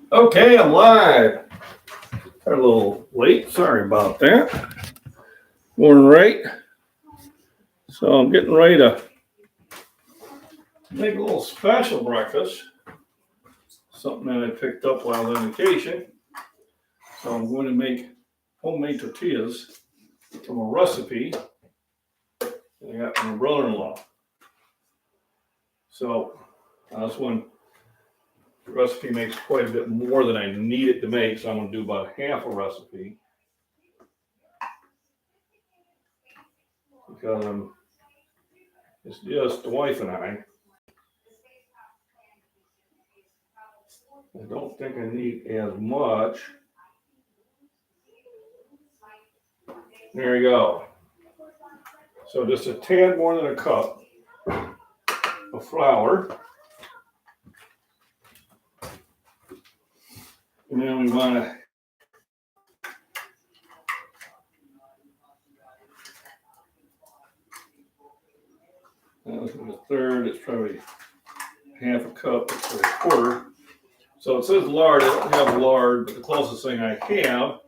Okay, I'm live. Got a little late. Sorry about that. Going right. So I'm getting ready to make a little special breakfast. Something that I picked up while on vacation. So I'm going to make homemade tortillas from a recipe I got from my brother-in-law. So this one the recipe makes quite a bit more than I need it to make. So I'm going to do about half a recipe. Because it's just the wife and I don't think I need as much. There you go. So just a tad more than a cup of flour. And then we want to this is a third, it's probably half a cup, it's a quarter. So it says lard, I don't have lard, but the closest thing I have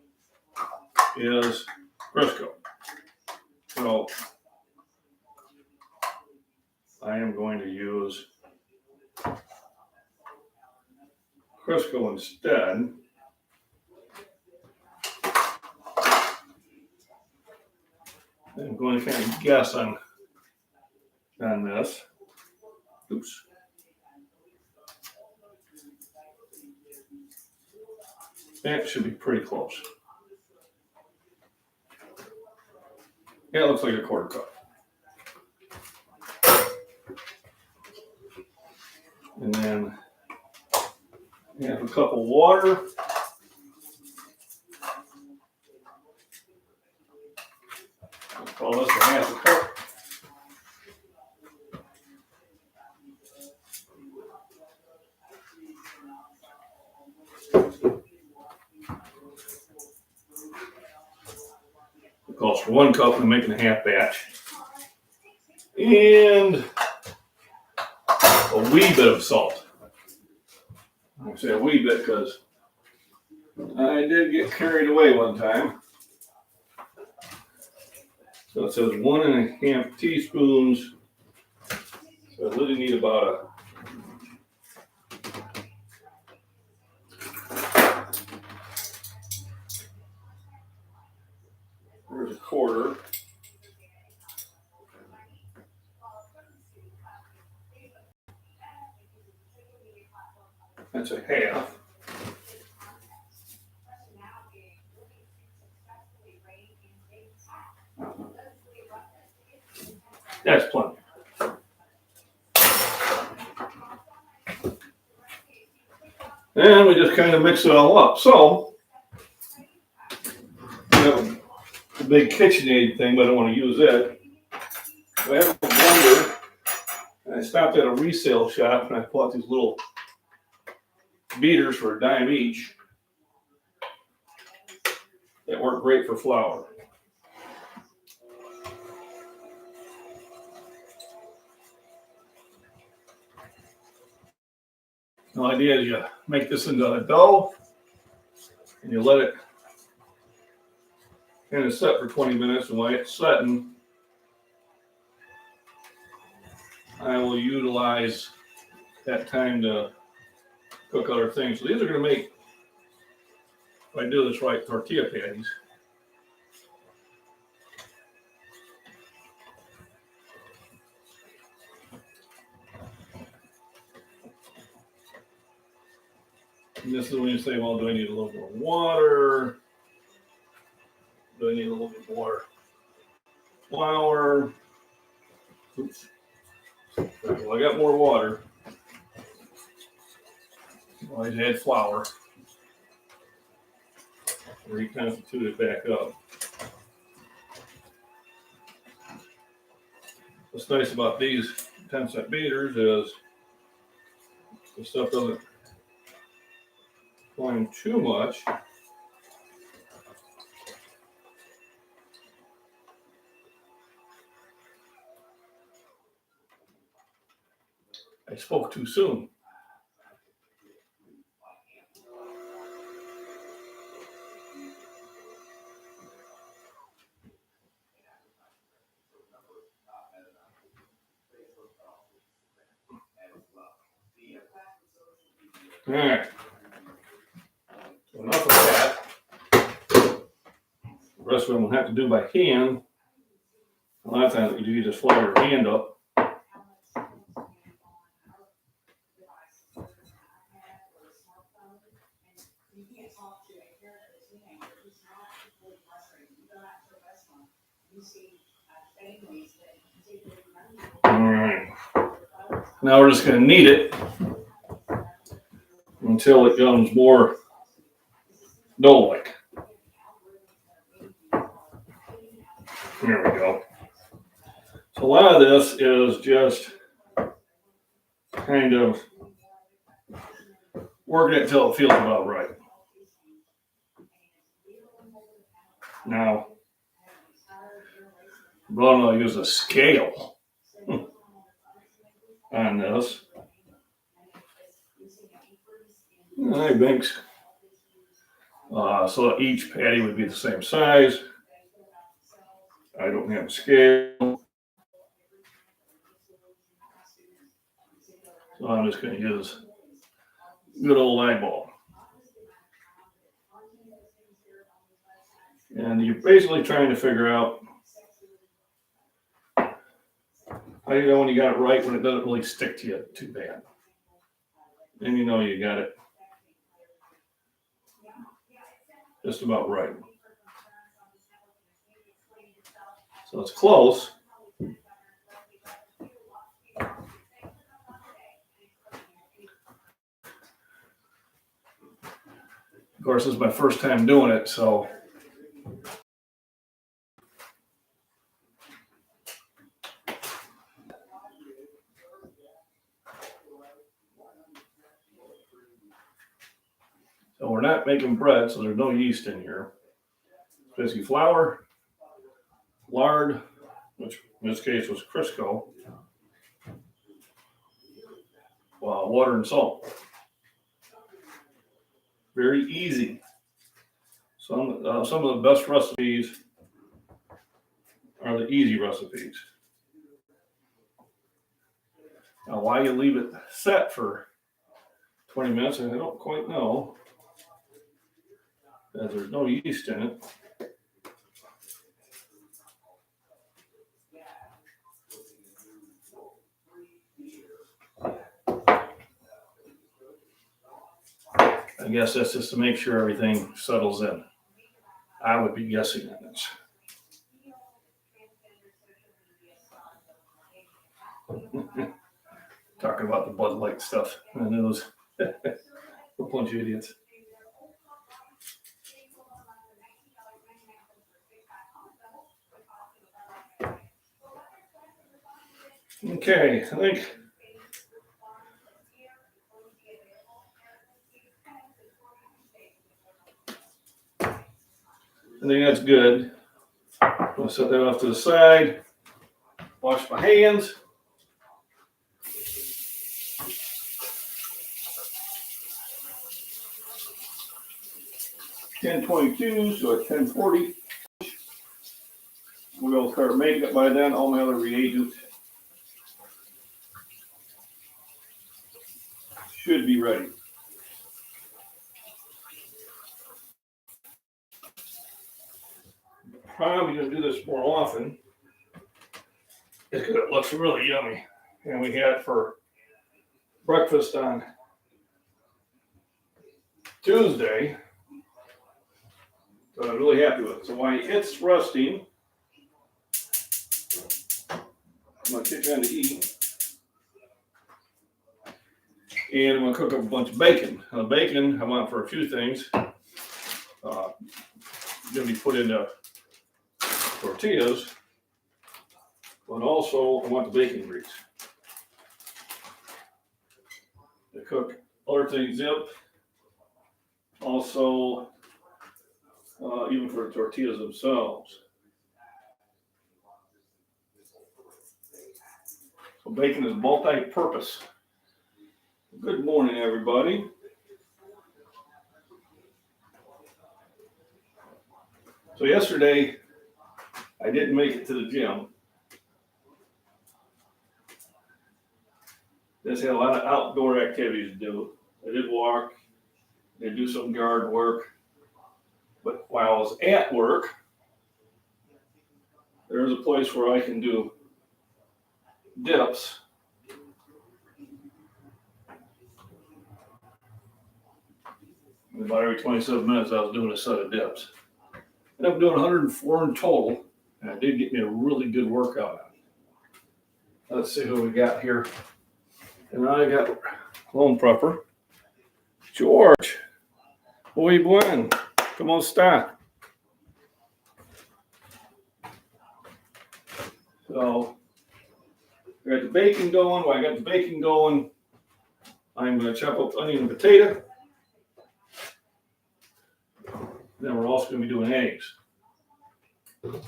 is Crisco. So I am going to use Crisco instead. I'm going to kind of guess on this. Oops. That should be pretty close. Yeah, it looks like a quarter cup. And then half a cup of water. I'll call this a half a cup. It calls for 1 cup. I'm making a half batch. And a wee bit of salt. I say a wee bit because I did get carried away one time. So it says 1.5 teaspoons. So I really need about there's a quarter. That's a half. That's plenty. And we just kind of mix it all up. So, you have a big KitchenAid thing, but I don't want to use it. So I have a blender, and I stopped at a resale shop, and I bought these little beaters for a dime each that work great for flour. The idea is you make this into a dough, and you let it kind of set for 20 minutes, and while it's setting, I will utilize that time to cook other things. So these are going to make, if I do this right, tortilla patties. And this is when you say, well, do I need a little more water? Do I need a little bit more flour? Oops. Well, I got more water. Always add flour. Reconstitute it back up. What's nice about these 10-cent beaters is the stuff doesn't climb too much. I spoke too soon. All right. Enough of that. The rest of them we'll have to do by hand. A lot of times you just fly your hand up. All right. Now we're just going to knead it until it becomes more dough-like. There we go. So a lot of this is just kind of working it until it feels about right. Now, I'm going to use a scale on this. All right, Binks. So each patty would be the same size. I don't have a scale. So I'm just going to use good old eyeball. And you're basically trying to figure out how you know when you got it right when it doesn't really stick to you too bad. Then you know you got it just about right. So it's close. Of course, this is my first time doing it, so we're not making bread, so there's no yeast in here. It's basically flour, lard, which in this case was Crisco, water and salt. Very easy. Some of the best recipes are the easy recipes. Now, why you leave it set for 20 minutes, I don't quite know, as there's no yeast in it. I guess that's just to make sure everything settles in. I would be guessing on this. Talking about the Bud Light stuff. I know those a bunch of idiots. Okay, I think that's good. I'll set that off to the side. Wash my hands. $10.22, so at 10:40. We'll start making it by then. All my other reagents should be ready. Probably going to do this more often because it looks really yummy. And we had it for breakfast on Tuesday. So I'm really happy with it. So while it's rusting, I'm going to kick on to eat. And I'm going to cook up a bunch of bacon. Now, bacon I want for a few things. Going to be put into tortillas, but also I want the bacon grease to cook other things up. Also, even for the tortillas themselves. So bacon is multi-purpose. Good morning, everybody. So yesterday, I didn't make it to the gym. Just had a lot of outdoor activities to do. I did walk, I did do some yard work, but while I was at work, there's a place where I can do dips. And about every 27 minutes, I was doing a set of dips. Ended up doing 104 in total, and it did get me a really good workout out. Let's see who we got here. And I got home prepper, George. Muy buen. ¿Cómo está? So, I got the bacon going. While I got the bacon going, I'm going to chop up onion and potato. Then we're also going to be doing eggs. It's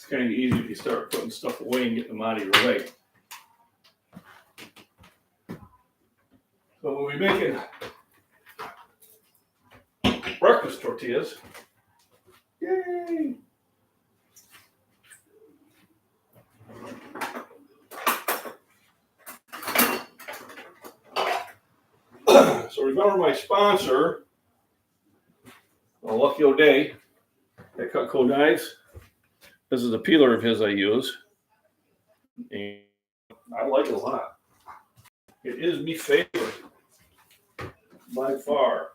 kind of easy if you start putting stuff away and getting them out of your way. So when we're making breakfast tortillas, yay! So remember my sponsor, Lucky O'Day at Cutco Knives. This is a peeler of his I use, and I like it a lot. It is my favorite by far.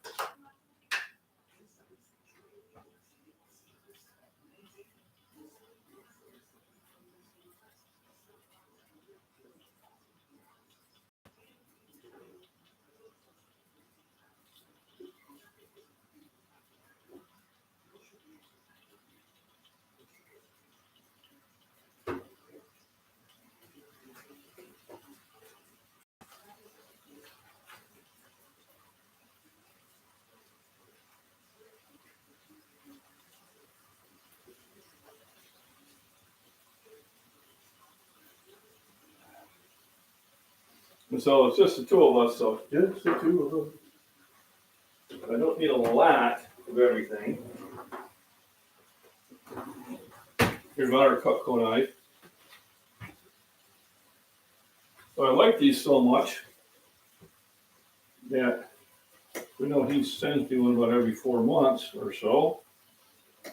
And so it's just the two of us, so just the two of us. I don't need a lot of everything. Here's my other Cutco knife. So I like these so much that we know he sends me one about every 4 months or so.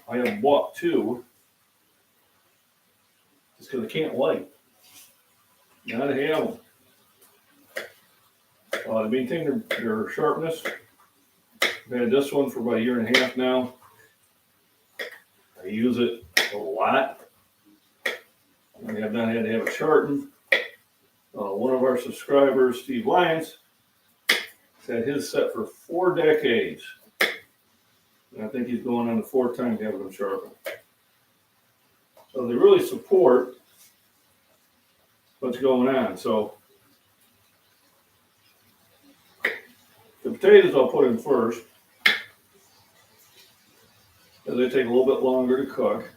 I have bought two just because I can't light. Gotta have them. To maintain their sharpness, I've had this one for about a year and a half now. I use it a lot. I have not had to have it sharpened. One of our subscribers, Steve Lyons, had his set for 4 decades. And I think he's going on the 4th time having them sharpened. So they really support what's going on. So the potatoes I'll put in first, because they take a little bit longer to cook.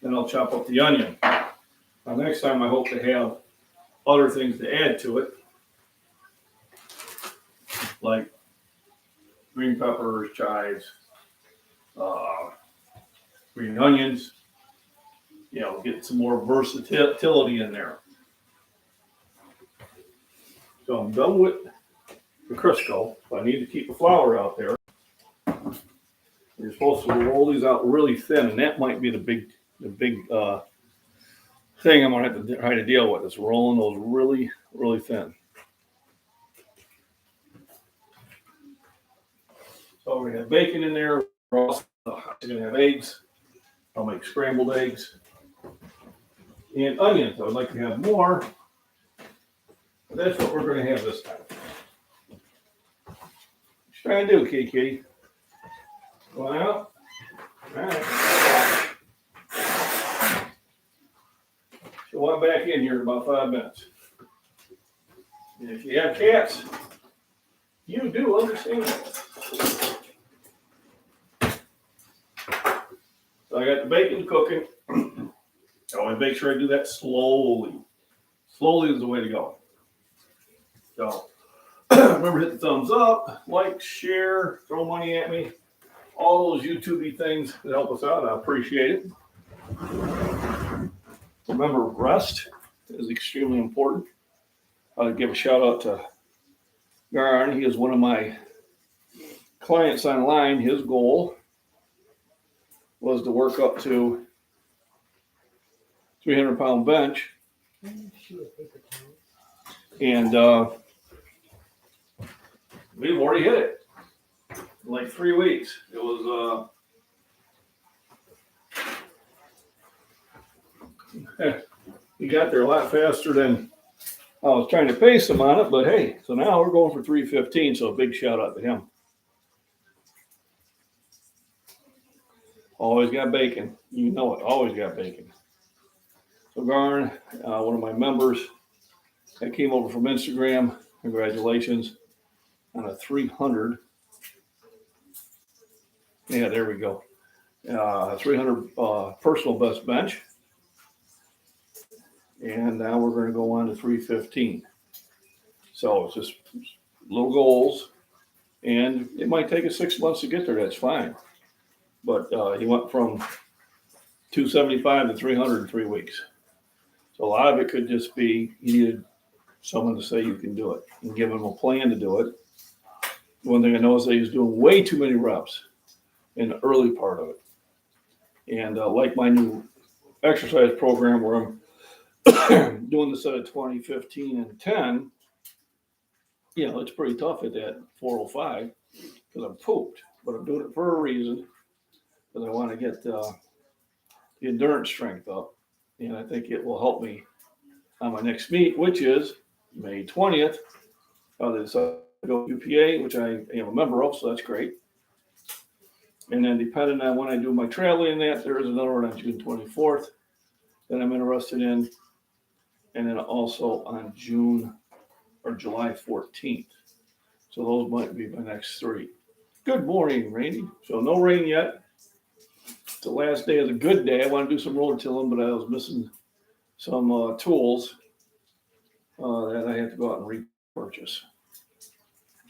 Then I'll chop up the onion. Now next time I hope to have other things to add to it, like green peppers, chives, green onions. You know, get some more versatility in there. So I'm done with the Crisco. I need to keep the flour out there. You're supposed to roll these out really thin, and that might be the big thing I'm gonna have to try to deal with, is rolling those really, really thin. So we're gonna have bacon in there. We're also gonna have eggs. I'll make scrambled eggs and onions. I would like to have more, but that's what we're gonna have this time. What you trying to do, kitty? Going out? All right. So I'm back in here in about 5 minutes. And if you have cats, you do understand that. So I got the bacon cooking. I always make sure I do that slowly. Slowly is the way to go. So remember, hit the thumbs up, like, share, throw money at me. All those YouTube-y things that help us out, I appreciate it. Remember, rest is extremely important. I'll give a shout out to Garn. He is one of my clients online. His goal was to work up to 300-pound bench. And we've already hit it in like 3 weeks. It was he got there a lot faster than I was trying to pace him on it, but hey, so now we're going for 3:15, so a big shout out to him. Always got bacon. You know it, always got bacon. So Garn, one of my members that came over from Instagram, congratulations on a 300. Yeah, there we go. 300 personal best bench. And now we're going to go on to 315. So it's just little goals. And it might take us 6 months to get there. That's fine. But he went from 275 to 300 in 3 weeks. So a lot of it could just be he needed someone to say you can do it and give him a plan to do it. One thing I noticed that he was doing way too many reps in the early part of it. And like my new exercise program where I'm doing the set of 20, 15, and 10, you know, it's pretty tough at that 405 because I'm pooped. But I'm doing it for a reason because I want to get the endurance strength up. And I think it will help me on my next meet, which is May 20th. There's go UPA, which I am a member of, so that's great. And then depending on when I do my traveling, there is another one on June 24th that I'm interested in. And then also on June or July 14th. So those might be my next three. Good morning, Randy. So no rain yet. The last day is a good day. I want to do some roller tilling, but I was missing some tools that I have to go out and repurchase.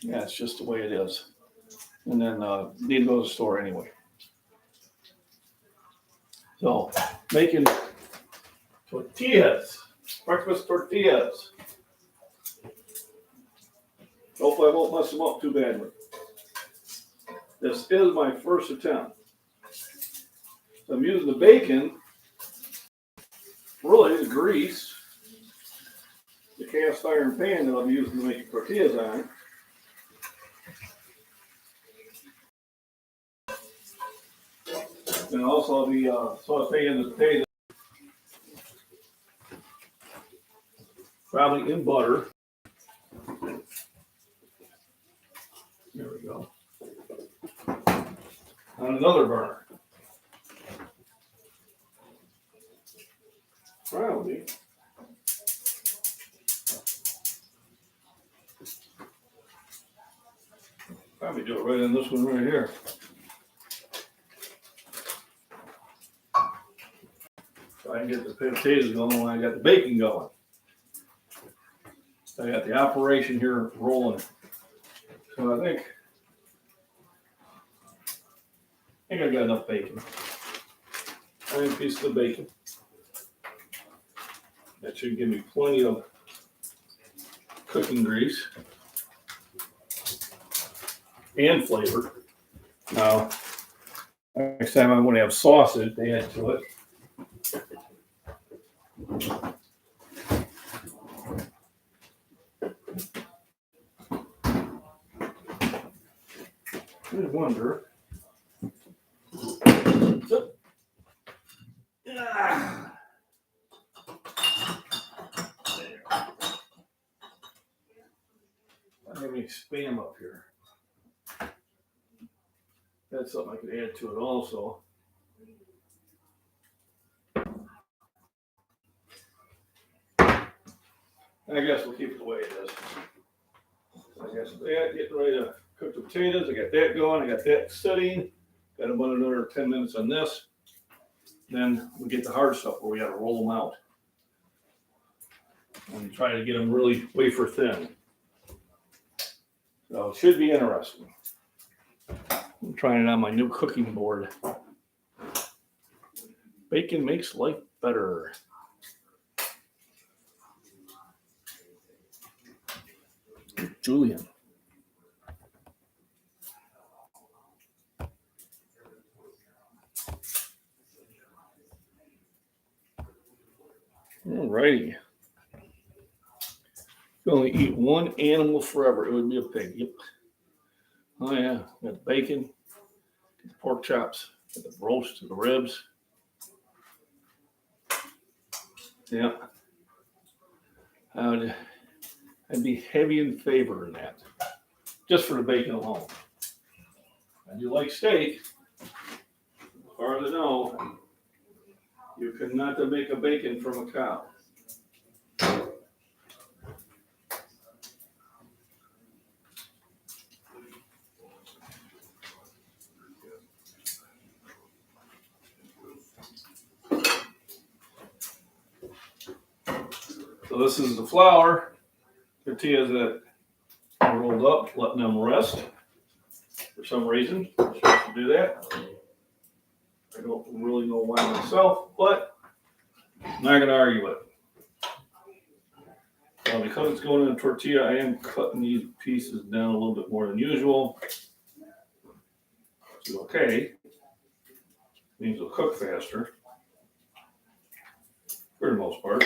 Yeah, it's just the way it is. And then need to go to the store anyway. So making tortillas, breakfast tortillas. Hopefully I won't mess them up too badly. This is my first attempt. So I'm using the bacon, really the grease, the cast iron pan that I'm using to make tortillas on. And also I'll be sauteing the potatoes, probably in butter. There we go. On another burner. Probably. Probably do it right on this one right here. So I can get the potatoes going when I got the bacon going. I got the operation here rolling. So I think I got enough bacon. I think a piece of bacon. That should give me plenty of cooking grease and flavor. Now, next time I'm going to have sausage to add to it. I wonder. I have any spam up here. That's something I could add to it also. I guess we'll keep it the way it is. I guess that, getting ready to cook the potatoes. I got that going. I got that sitting. Got about another 10 minutes on this. Then we get the hard stuff where we got to roll them out and try to get them really wafer thin. So it should be interesting. I'm trying it on my new cooking board. Bacon makes life better. Julian. All righty. You only eat one animal forever, it would be a pig. Yep. Oh yeah, got the bacon, the pork chops, got the roast, the ribs. Yeah. I'd be heavy in favor in that, just for the bacon alone. I do like steak. As far as I know, you cannot make a bacon from a cow. So this is the flour tortillas that are rolled up, letting them rest. For some reason, I'm supposed to do that. I don't really know why myself, but I'm not going to argue with it. Because it's going in a tortilla, I am cutting these pieces down a little bit more than usual. Which is okay. Means it'll cook faster. For the most part.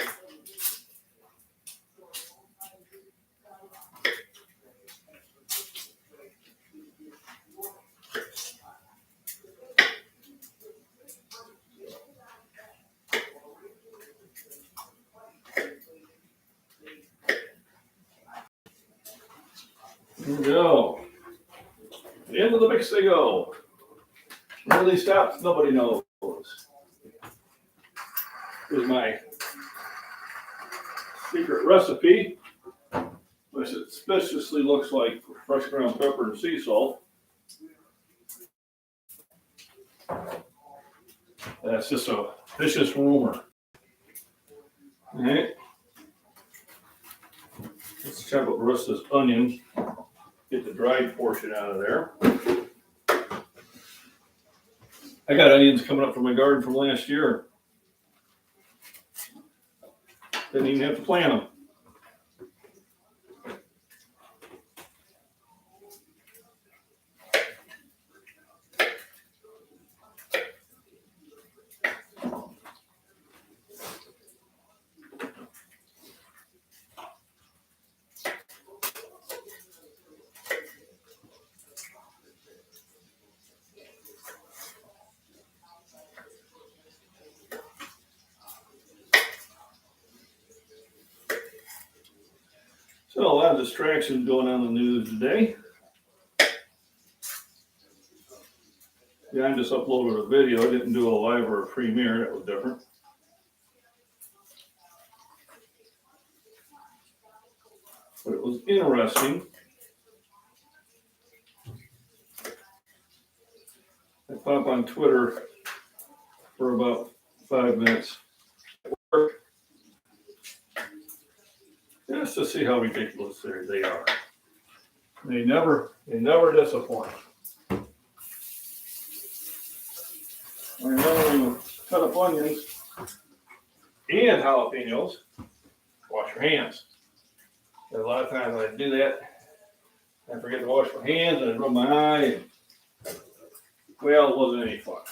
Here we go. The end of the mix they go. Where they stop, nobody knows. Here's my secret recipe, which suspiciously looks like fresh ground pepper and sea salt. That's just a vicious rumor. All right. Let's chop up the rest of this onion. Get the dried portion out of there. I got onions coming up from my garden from last year. Didn't even have to plant them. So a lot of distractions going on in the news today. Yeah, I just uploaded a video. I didn't do a live or a premiere. That was different. But it was interesting. I pop on Twitter for about 5 minutes at work, just to see how ridiculous they are. They never disappoint. I know when you cut up onions and jalapenos, wash your hands. And a lot of times I do that, I forget to wash my hands and I rub my eye. And, well, it wasn't any fun.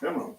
Come on.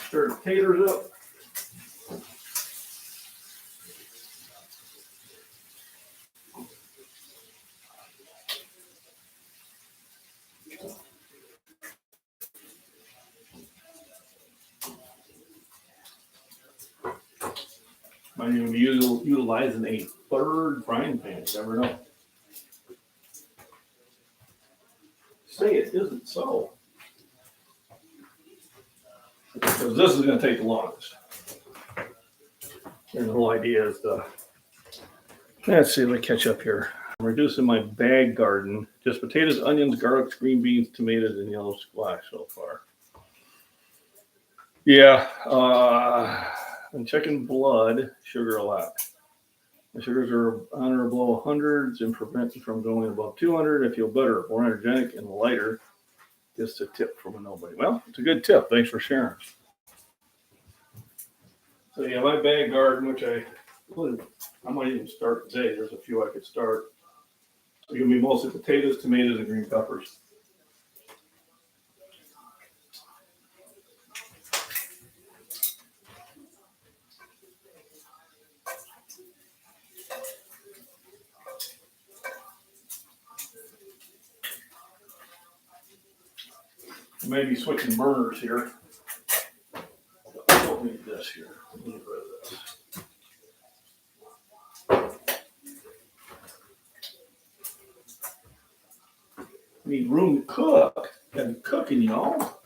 Stir the taters up. Might even be utilizing a third frying pan. You never know. Say it isn't so. because this is going to take the longest. And the whole idea is let's see, let me catch up here. I'm reducing my bag garden. Just potatoes, onions, garlic, green beans, tomatoes, and yellow squash so far. Yeah, I'm checking blood sugar a lot. My sugars are on or below 100s and prevent me from going above 200. I feel better, more energetic, and lighter. Just a tip from a nobody. Well, it's a good tip. Thanks for sharing. So yeah, my bag garden, which I might even start today. There's a few I could start. It's gonna be mostly potatoes, tomatoes, and green peppers. Maybe switching burners here. I don't need this here. Get rid of this. Need room to cook. Gotta be cooking, y'all.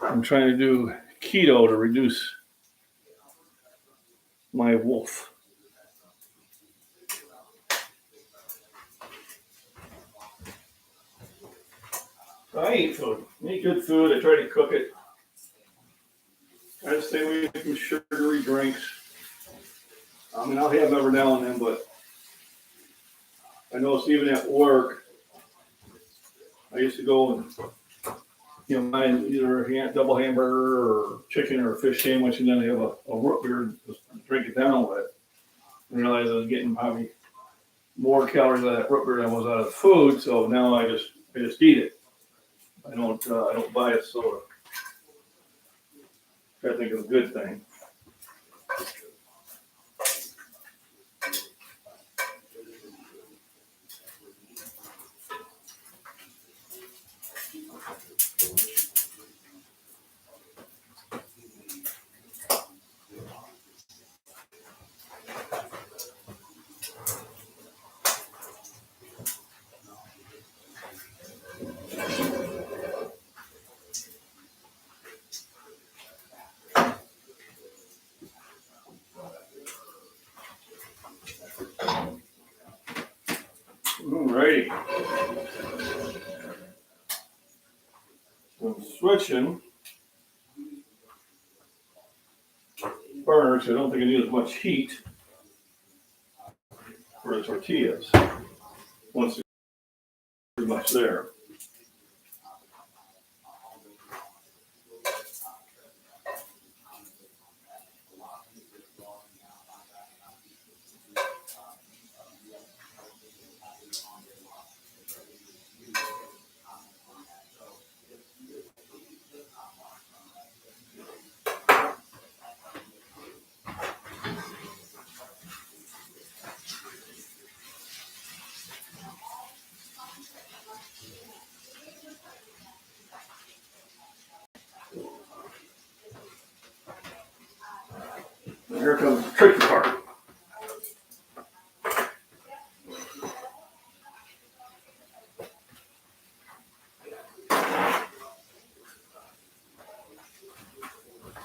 I'm trying to do keto to reduce my wolf. I eat food. I eat good food. I try to cook it. I try to stay away from sugary drinks. I mean, I'll have them every now and then, but I notice even at work, I used to go and buy either a double hamburger or chicken or a fish sandwich, and then I have a root beer and just drink it down with it. I realized I was getting probably more calories out of that root beer than I was out of the food, so now I just eat it. I don't buy a soda. I think it's a good thing. Alrighty. So I'm switching burners. I don't think I need as much heat for the tortillas once it's pretty much there. Here comes the tricky part.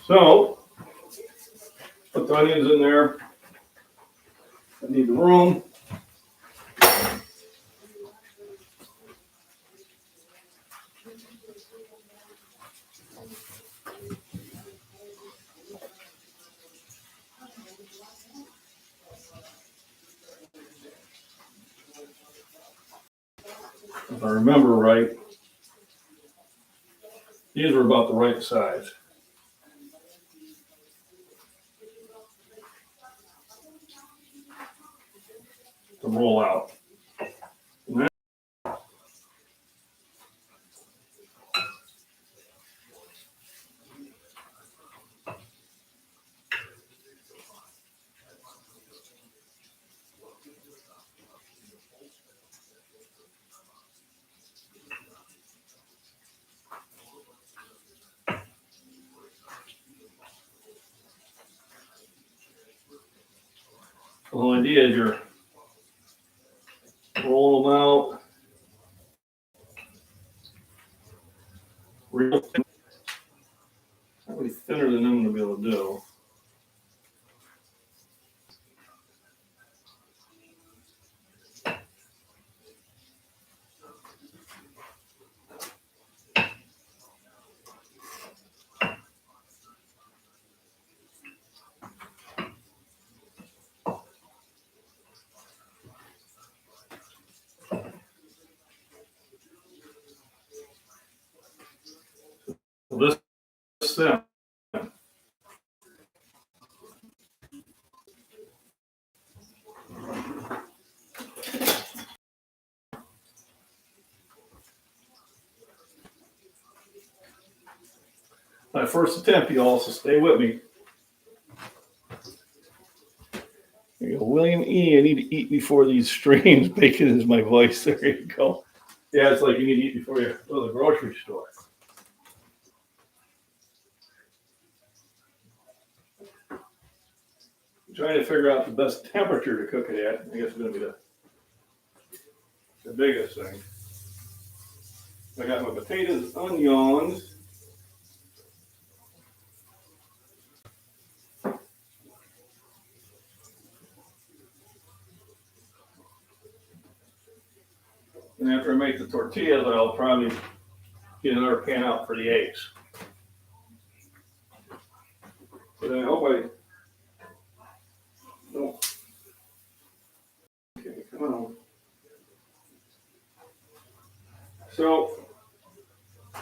So, put the onions in there. I need the room. If I remember right, these are about the right size to roll out. The whole idea is you're rolling them out. real thin. Probably thinner than I'm going to be able to do. This thin. My first attempt, you also stay with me. There you go. William E. I need to eat before these streams. Bacon is my voice. There you go. Yeah, it's like you need to eat before you go to the grocery store. I'm trying to figure out the best temperature to cook it at. I guess it's going to be the biggest thing. I got my potatoes, onions. And after I make the tortillas, I'll probably get another pan out for the eggs. But I hope I don't. Okay, come on. So, I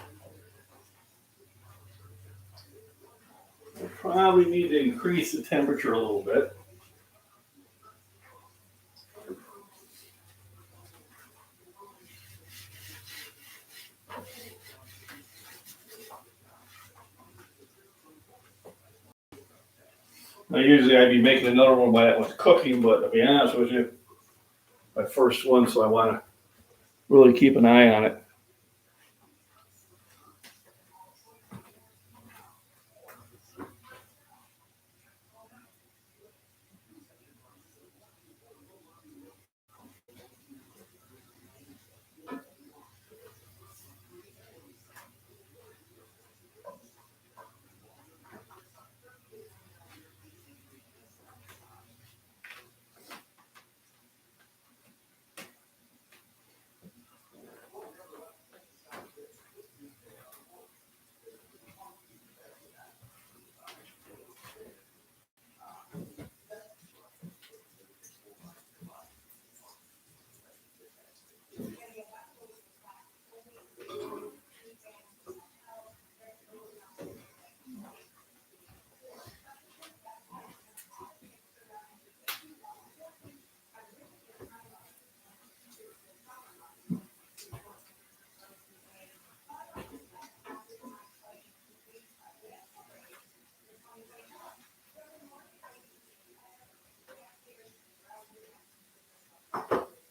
probably need to increase the temperature a little bit. Now, usually I'd be making another one by that was cooking, but to be honest with you, my first one, so I want to really keep an eye on it.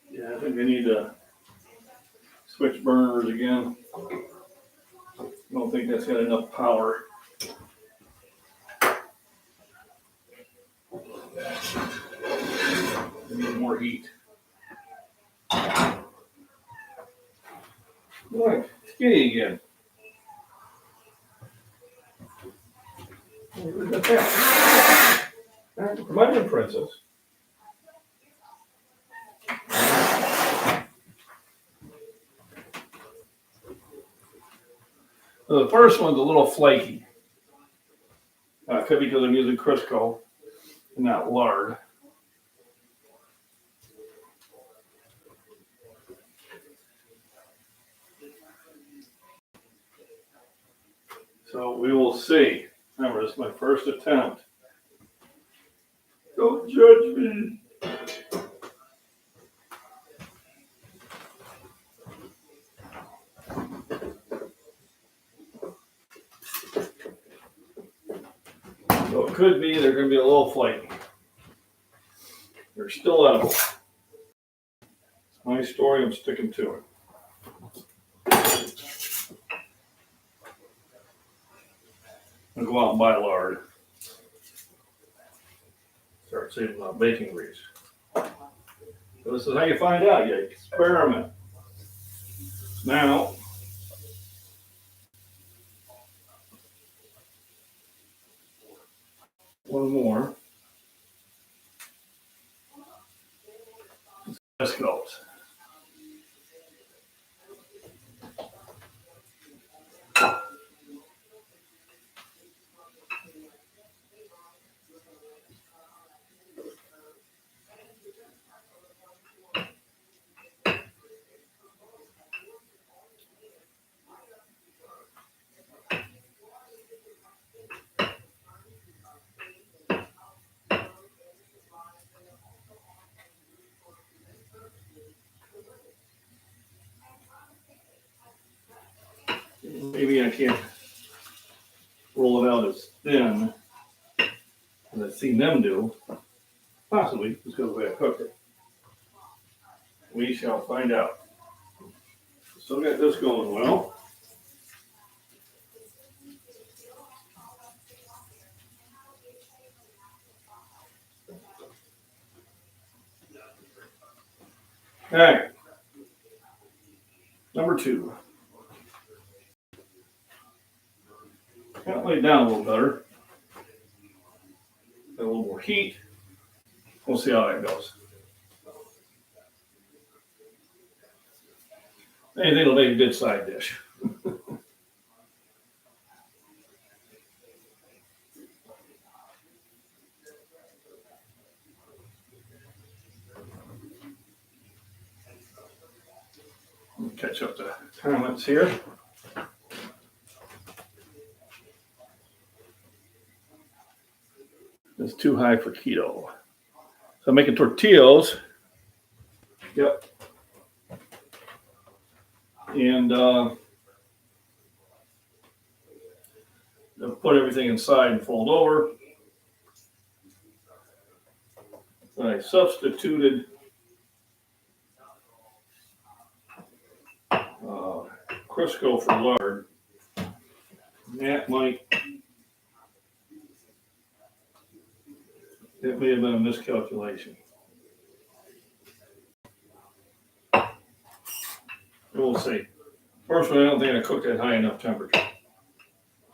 Yeah, I think I need to switch burners again. I don't think that's got enough power. I need more heat. Boy, skinny again. Where's that? Come on in, princess. So the first one's a little flaky. Could be because I'm using Crisco and not lard. So we will see. Remember, this is my first attempt. Don't judge me. So it could be they're going to be a little flaky. They're still edible. It's my story. I'm sticking to it. I'll go out and buy lard. Start saving my baking grease. So this is how you find out. You experiment. Now, One more. This goes. Maybe I can't roll it out as thin as I've seen them do. Possibly, just because the way I cooked it. We shall find out. Still got this going well. All right. Number 2. Got it laid down a little better. Got a little more heat. We'll see how that goes. Anything will make a good side dish. Catch up the comments here. It's too high for keto. So I'm making tortillas. Yep. And I'll put everything inside and fold over. I substituted Crisco for lard. That may have been a miscalculation. We'll see. Personally, I don't think I cooked at high enough temperature.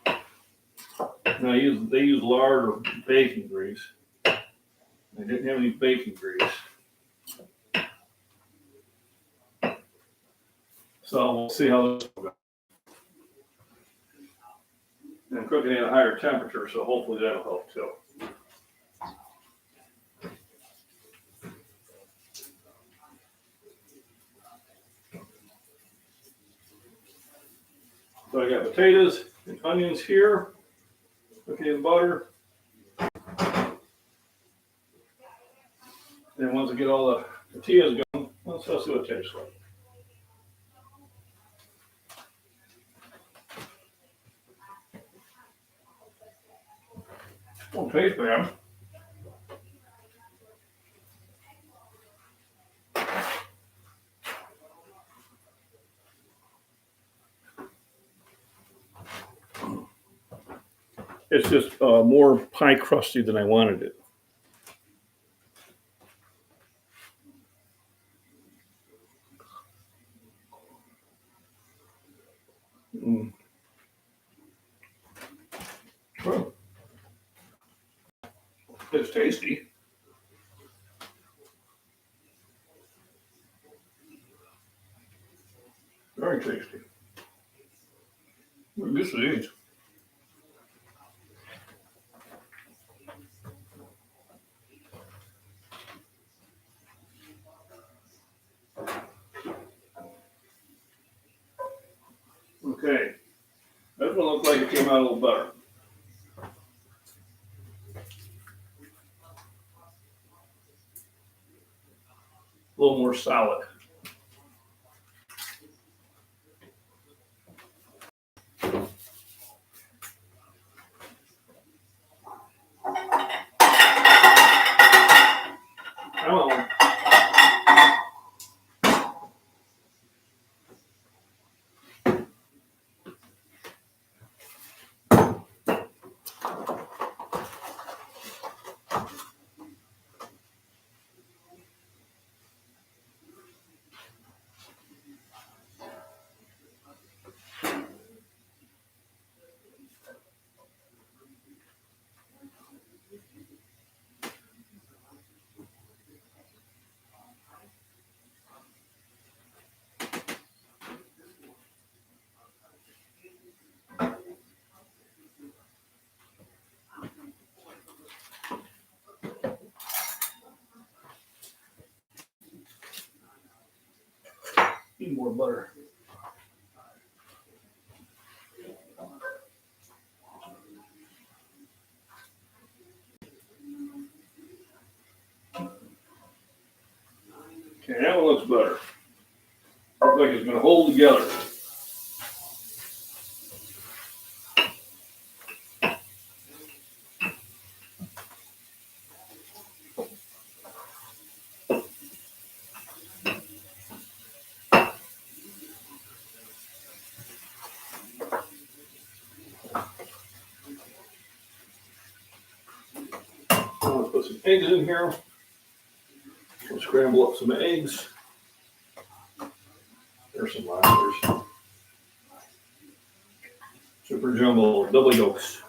Now they use lard or bacon grease. I didn't have any bacon grease. So we'll see how this goes. I'm cooking at a higher temperature, so hopefully that'll help too. So I got potatoes and onions here. Cooking in butter. And once I get all the tortillas going, let's see what it tastes like. Won't taste bad. It's just more pie crusty than I wanted it. Well, it's tasty. Very tasty. This is it. Okay. This one looks like it came out a little better. A little more solid. Need more butter. Okay, that one looks better. Looks like it's going to hold together. I'm going to put some eggs in here. We'll scramble up some eggs. There's some lobsters. Super jumbo double yolks.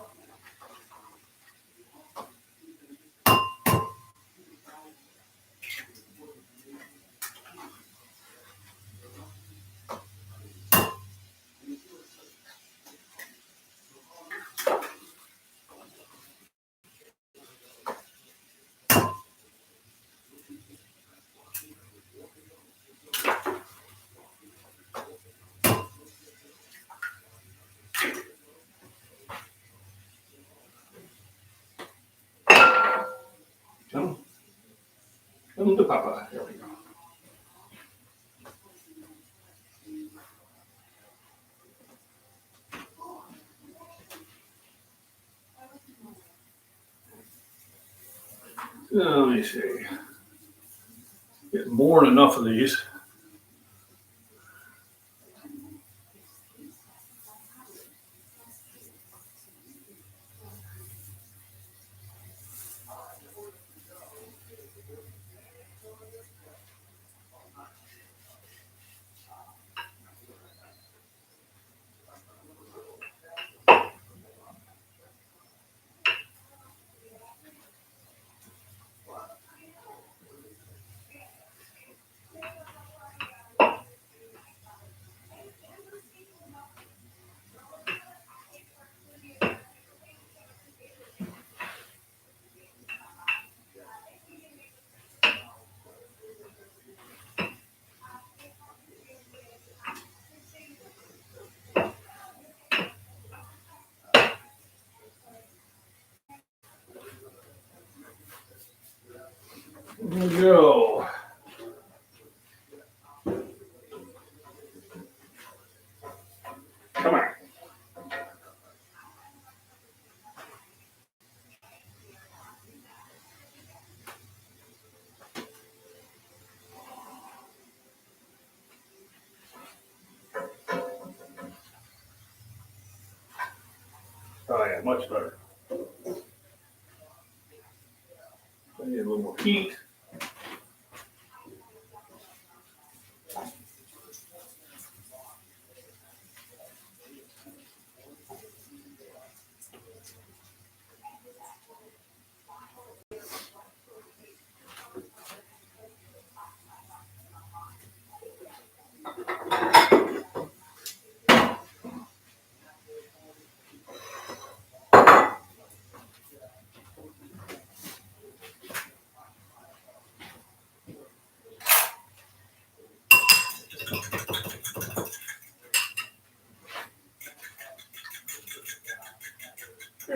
And the pepper. There we go. Let me see. Get more than enough of these. There we go. Come on. Oh yeah, much better. I need a little more heat.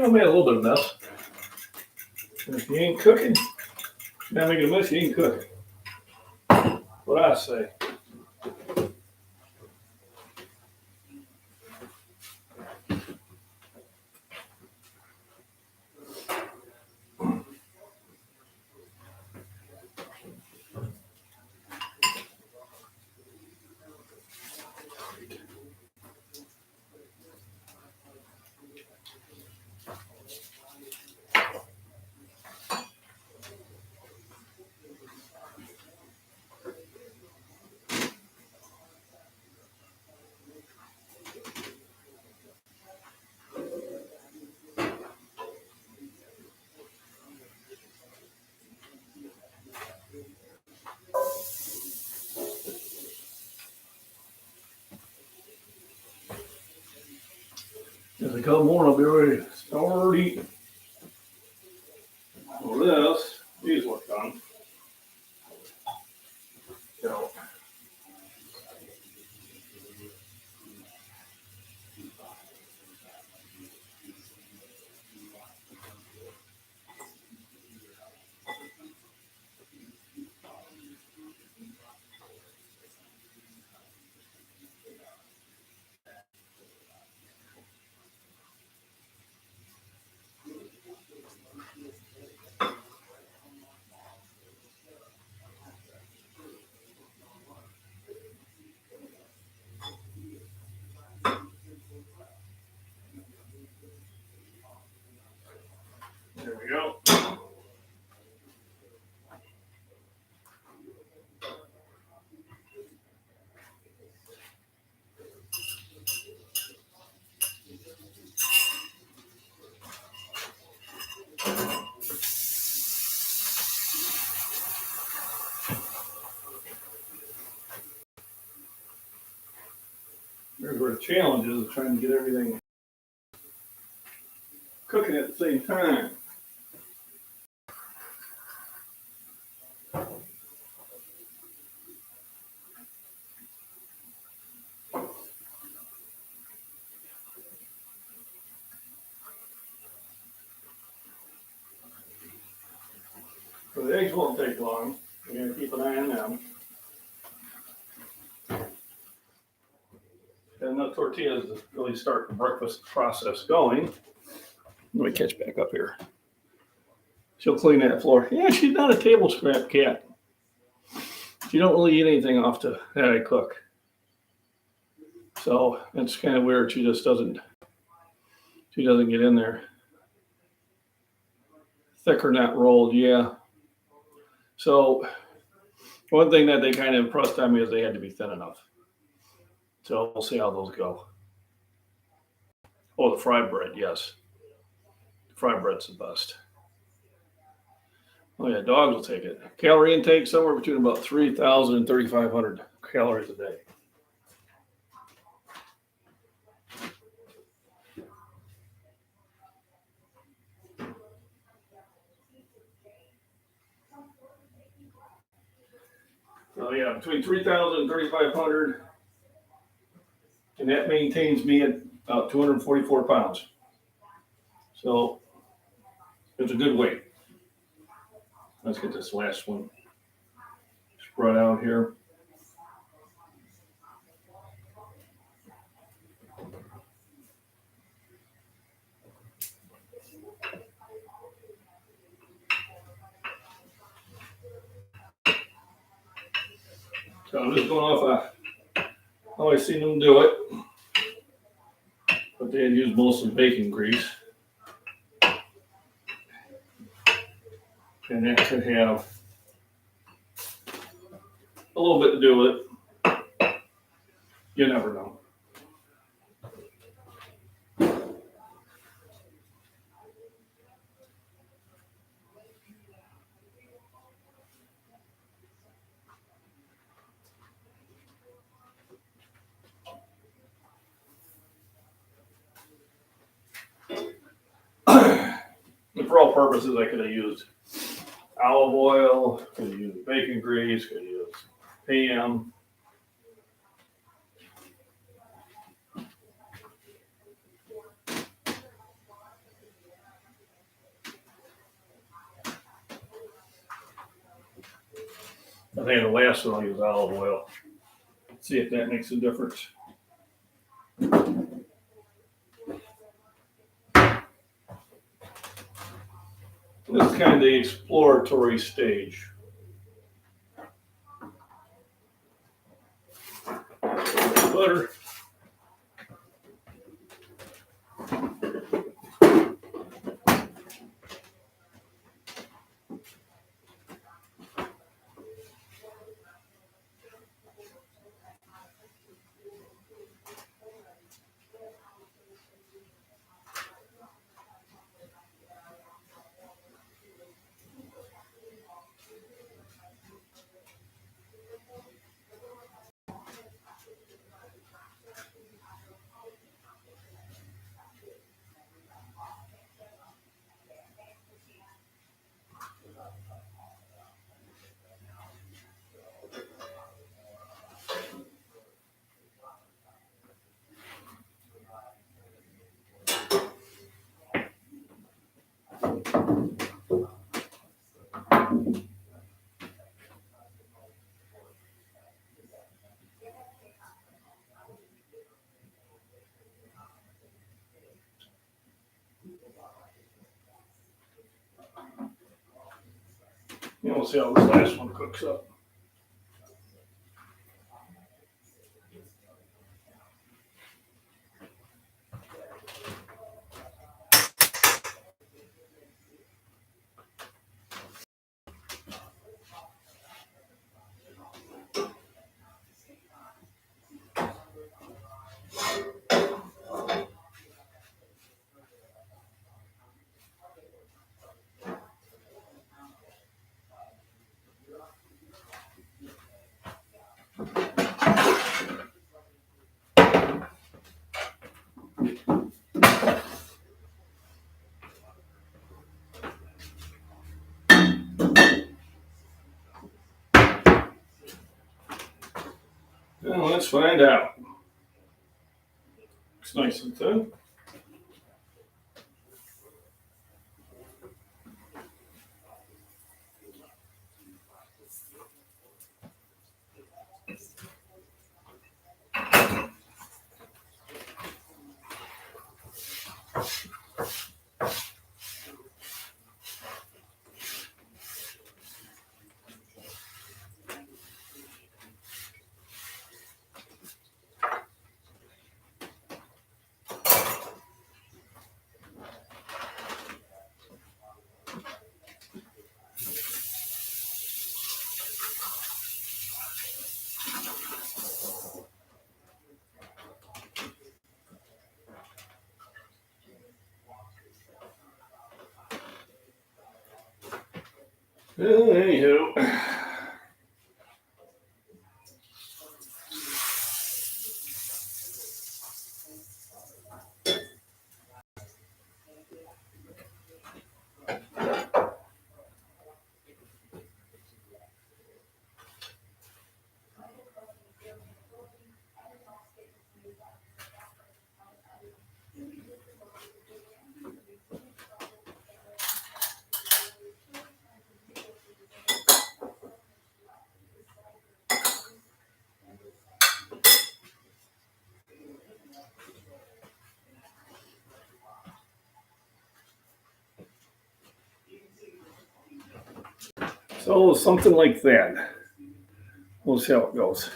I made a little bit of mess. And if you ain't cooking, you're not making a mess, you ain't cooking. What I say. As I come more, I'll be ready to start eating. Well, these look done. So, Here's where the challenge is trying to get everything cooking at the same time. So the eggs won't take long. You're going to keep an eye on them. And the tortillas to really start the breakfast process going. Let me catch back up here. She'll clean that floor. Yeah, she's not a table scrap cat. She don't really eat anything off that I cook. So it's kind of weird. She doesn't get in there. Thick or not rolled, yeah. So one thing that they kind of impressed on me is they had to be thin enough. So we'll see how those go. Oh, the fried bread, yes. The fried bread's the best. Oh yeah, dogs will take it. Calorie intake somewhere between about 3,000 and 3,500 calories a day. So yeah, between 3,000 and 3,500, and that maintains me at about 244 pounds. So it's a good weight. Let's get this last one spread out here. So I'm just going off how I've seen them do it. But they had used mostly bacon grease. And that could have a little bit to do with it. You never know. For all purposes, I could have used olive oil, could have used bacon grease, could have used ham. I think the last one I'll use olive oil. See if that makes a difference. This is kind of the exploratory stage. Butter. We'll see how this last one cooks up. Well, let's find out. Looks nice and thin. Well, anywho. So something like that. We'll see how it goes.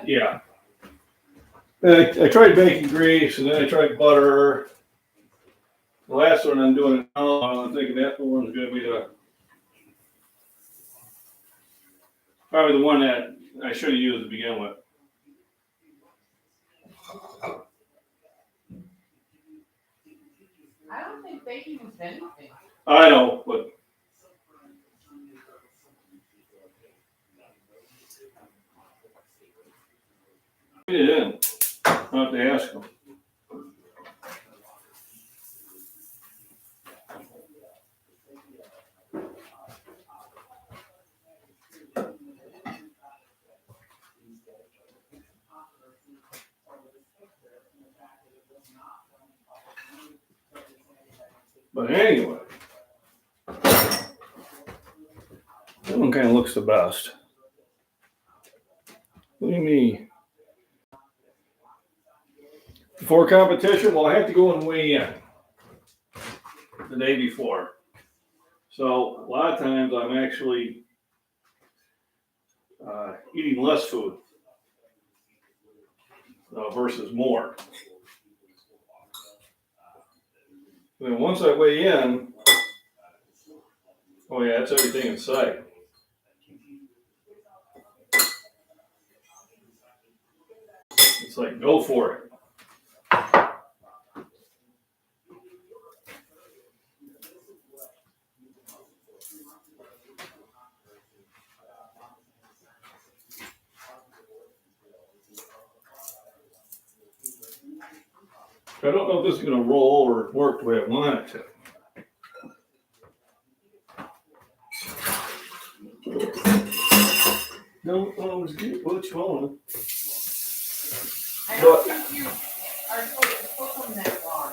Yeah. I tried bacon grease, and then I tried butter. The last one I'm doing it now. I'm thinking that one's going to be probably the one that I should have used to begin with. I don't think bacon was anything. I know, but put it in. I'll have to ask them. But anyway, that one kind of looks the best. What do you mean? Before competition, well, I have to go and weigh in the day before. So a lot of times I'm actually eating less food versus more. And then once I weigh in, oh yeah, that's everything in sight. It's like, go for it. I don't know if this is going to roll or work the way I want it to. No, always get what you want. I don't think you are supposed to cook them that long.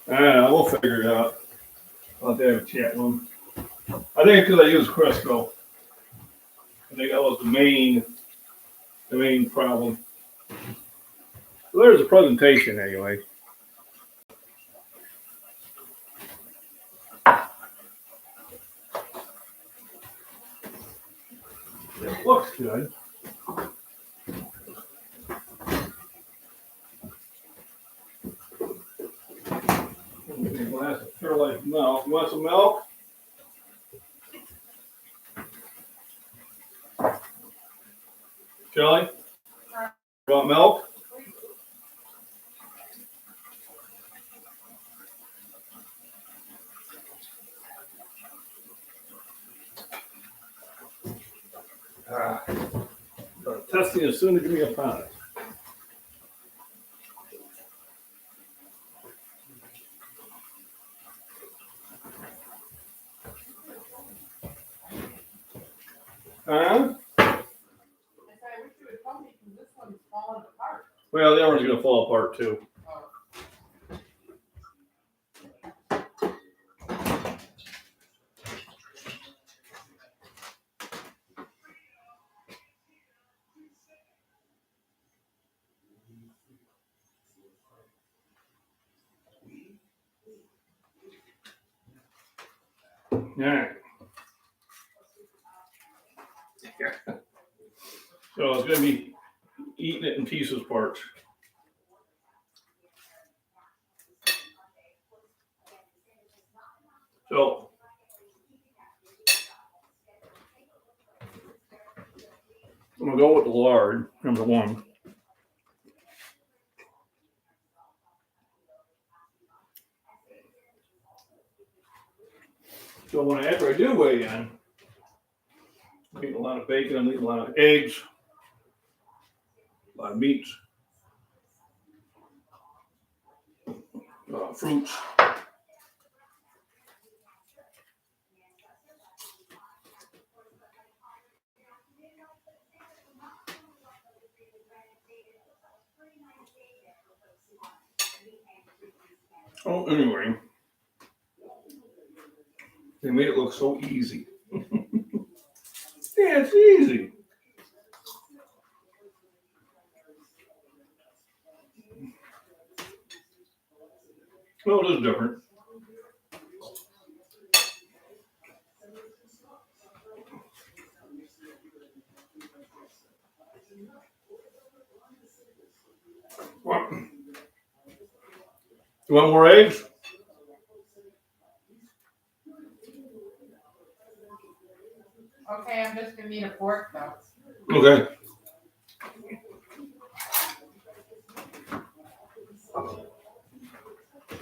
I don't know, we'll figure it out. I'll have to have a chat with them. I think it's because I use Crisco. I think that was the main problem. So there's the presentation anyway. It looks good. A glass of pure light milk. You want some milk? Kelly? You want milk? Testing as soon as you give me a pound. I said, I wish you would tell me because this one's falling apart. Well, the other one's gonna fall apart too. All right. So it's gonna be eating it in pieces parts. So I'm gonna go with the lard, number one. So after I do weigh in, I'm eating a lot of bacon, I'm eating a lot of eggs, a lot of meats, fruits. Oh, anyway, they made it look so easy. Yeah, it's easy. Well, it is different. Well, you want more eggs? Okay, I'm just gonna need a fork though. Okay.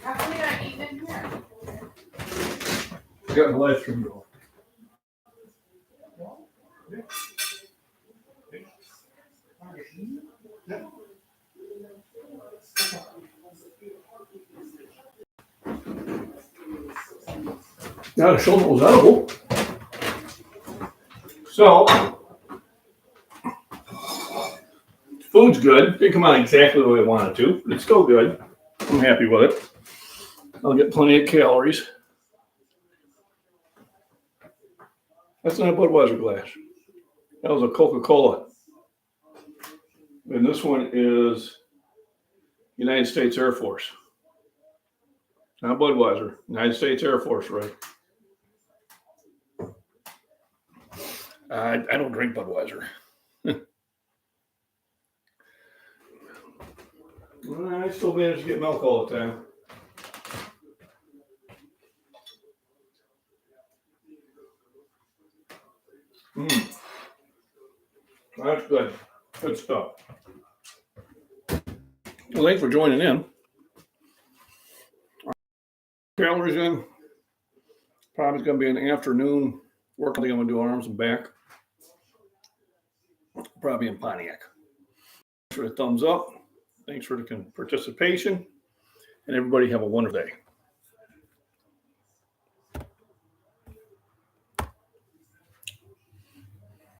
How come you're not eating in here? Got the live stream going. Now the shoulder was edible. So, food's good. Didn't come out exactly the way I wanted to, but it's still good. I'm happy with it. I'll get plenty of calories. That's not a Budweiser glass. That was a Coca-Cola. And this one is United States Air Force. Not Budweiser. United States Air Force, right? I don't drink Budweiser. I still manage to get milk all the time. That's good. Good stuff. Well, thanks for joining in. Calories in. Probably going to be an afternoon work. I think I'm going to do arms and back. Probably in Pontiac. Thanks for the thumbs up. Thanks for the participation. And everybody have a wonderful day.